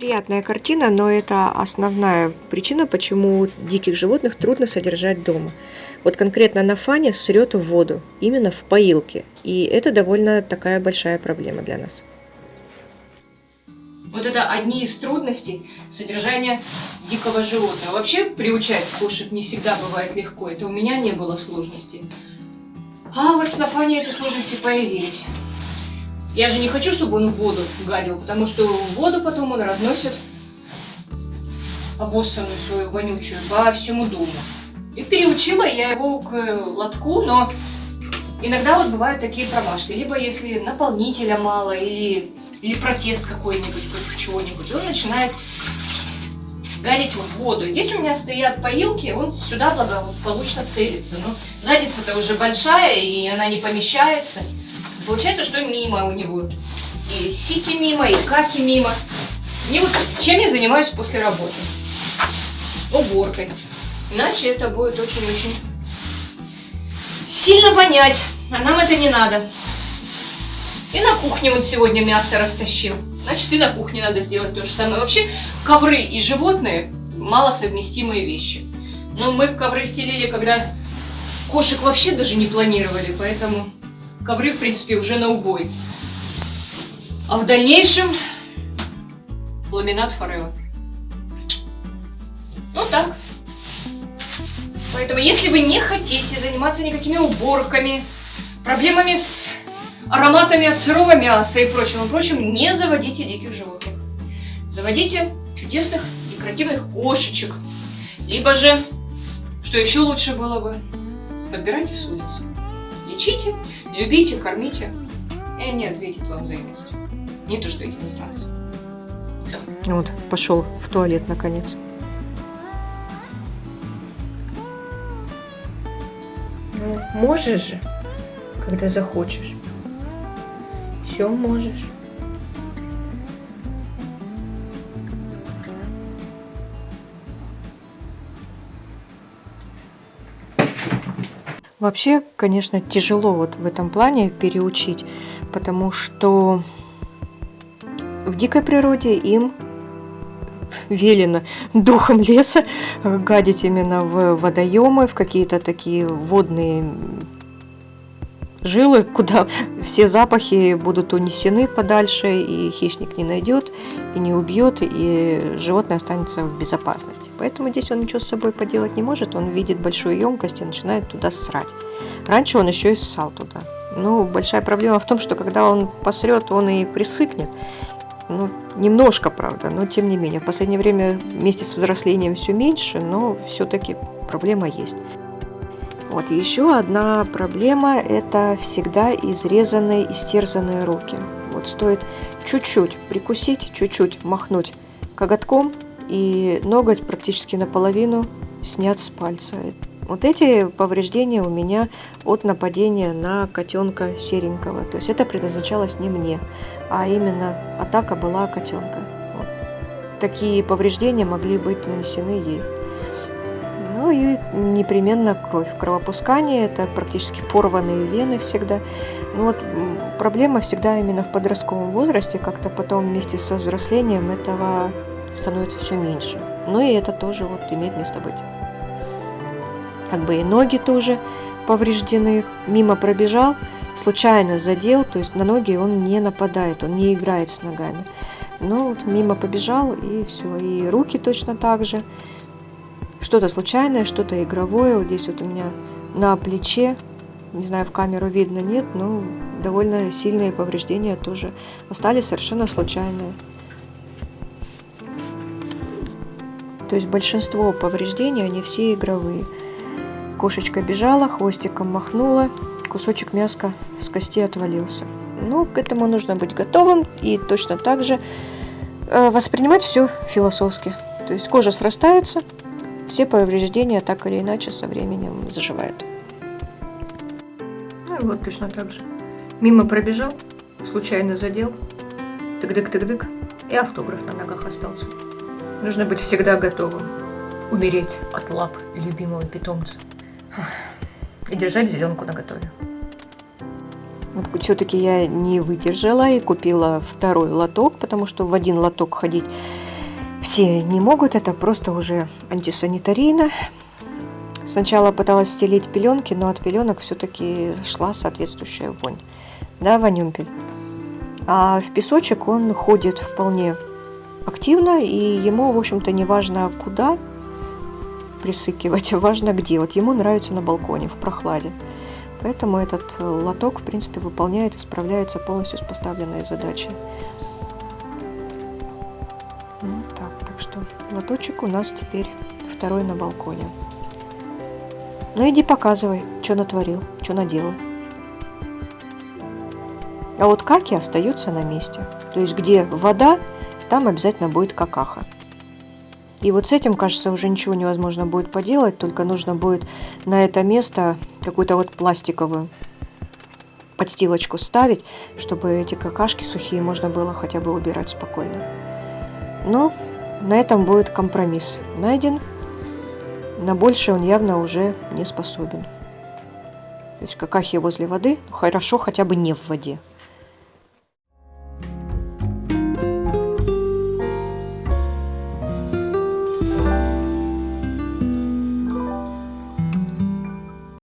Неприятная картина, но это основная причина, почему диких животных трудно содержать дома. Вот конкретно на Фане срет в воду, именно в поилке. И это довольно такая большая проблема для нас. Вот это одни из трудностей содержания дикого животного. Вообще приучать кошек не всегда бывает легко. Это у меня не было сложностей. А вот с Нафаней эти сложности появились. Я же не хочу, чтобы он в воду гадил, потому что в воду потом он разносит обоссанную свою вонючую по всему дому. И переучила я его к лотку, но иногда вот бывают такие промашки. Либо если наполнителя мало, или протест какой-нибудь против чего-нибудь, он начинает гадить в воду. Здесь у меня стоят поилки, он сюда благополучно целится. Но задница-то уже большая, и она не помещается. Получается, что мимо у него. И сики мимо, и каки мимо. И вот чем я занимаюсь после работы? Уборкой. Иначе это будет очень-очень сильно вонять. А нам это не надо. И на кухне он сегодня мясо растащил. Значит, и на кухне надо сделать то же самое. Вообще, ковры и животные малосовместимые вещи. Но мы ковры стелили, когда кошек вообще даже не планировали, поэтому ковры, в принципе, уже на убой. А в дальнейшем ламинат forever. Ну так. Поэтому, если вы не хотите заниматься никакими уборками, проблемами с ароматами от сырого мяса и прочим, не заводите диких животных. Заводите чудесных декоративных кошечек. Либо же, что еще лучше было бы, подбирайте с улицы. Лечите, любите, кормите, и они ответят вам взаимностью. Не то, что эти засранцы. Все. Вот, пошел в туалет наконец. Ну, можешь же, когда захочешь. Все можешь. Вообще, конечно, тяжело вот в этом плане переучить, потому что в дикой природе им велено духом леса гадить именно в водоемы, в какие-то такие водные жилы, куда все запахи будут унесены подальше, и хищник не найдет, и не убьет, и животное останется в безопасности. Поэтому здесь он ничего с собой поделать не может, он видит большую емкость и начинает туда ссрать. Раньше он еще и ссал туда. Ну, большая проблема в том, что когда он посрет, он и присыкнет. Ну, немножко, правда, но тем не менее. В последнее время вместе с взрослением все меньше, но все-таки проблема есть. Вот еще одна проблема – это всегда изрезанные, истерзанные руки. Вот стоит чуть-чуть прикусить, чуть-чуть махнуть коготком, и ноготь практически наполовину снят с пальца. Вот эти повреждения у меня от нападения на котенка серенького. То есть это предназначалось не мне, а именно атака была котенка. Вот. Такие повреждения могли быть нанесены ей. Ну и непременно кровь. Кровопускание – это практически порванные вены всегда. Ну вот проблема всегда именно в подростковом возрасте. Как-то потом вместе со взрослением этого становится все меньше. Ну и это тоже вот имеет место быть. Как бы и ноги тоже повреждены. Мимо пробежал, случайно задел, то есть на ноги он не нападает, он не играет с ногами. Но вот мимо побежал, и все. И руки точно так же. Что-то случайное, что-то игровое. Вот здесь вот у меня на плече, не знаю, в камеру видно, нет, но довольно сильные повреждения тоже остались совершенно случайные. То есть большинство повреждений, они все игровые. Кошечка бежала, хвостиком махнула, кусочек мяска с кости отвалился. Ну, к этому нужно быть готовым и точно так же воспринимать все философски. То есть кожа срастается, все повреждения так или иначе со временем заживают. Ну и вот точно так же. Мимо пробежал, случайно задел, тык-дык-тык-дык, и автограф на ногах остался. Нужно быть всегда готовым умереть от лап любимого питомца и держать зеленку наготове. Вот все-таки я не выдержала и купила второй лоток, потому что в один лоток ходить все не могут, это просто уже антисанитарийно. Сначала пыталась стелить пеленки, но от пеленок все-таки шла соответствующая вонь. Да, Ванюмпель? А в песочек он ходит вполне активно, и ему, в общем-то, не важно куда присыкивать, важно где. Вот ему нравится на балконе, в прохладе. Поэтому этот лоток, в принципе, выполняет и справляется полностью с поставленной задачей. Так что лоточек у нас теперь второй на балконе. Ну иди показывай, что натворил, что наделал. А вот каки остаются на месте. То есть где вода, там обязательно будет какаха. И вот с этим, кажется, уже ничего невозможно будет поделать, только нужно будет на это место какую-то вот пластиковую подстилочку ставить, чтобы эти какашки сухие можно было хотя бы убирать спокойно. Но на этом будет компромисс найден. На большее он явно уже не способен. То есть какахи возле воды, хорошо хотя бы не в воде.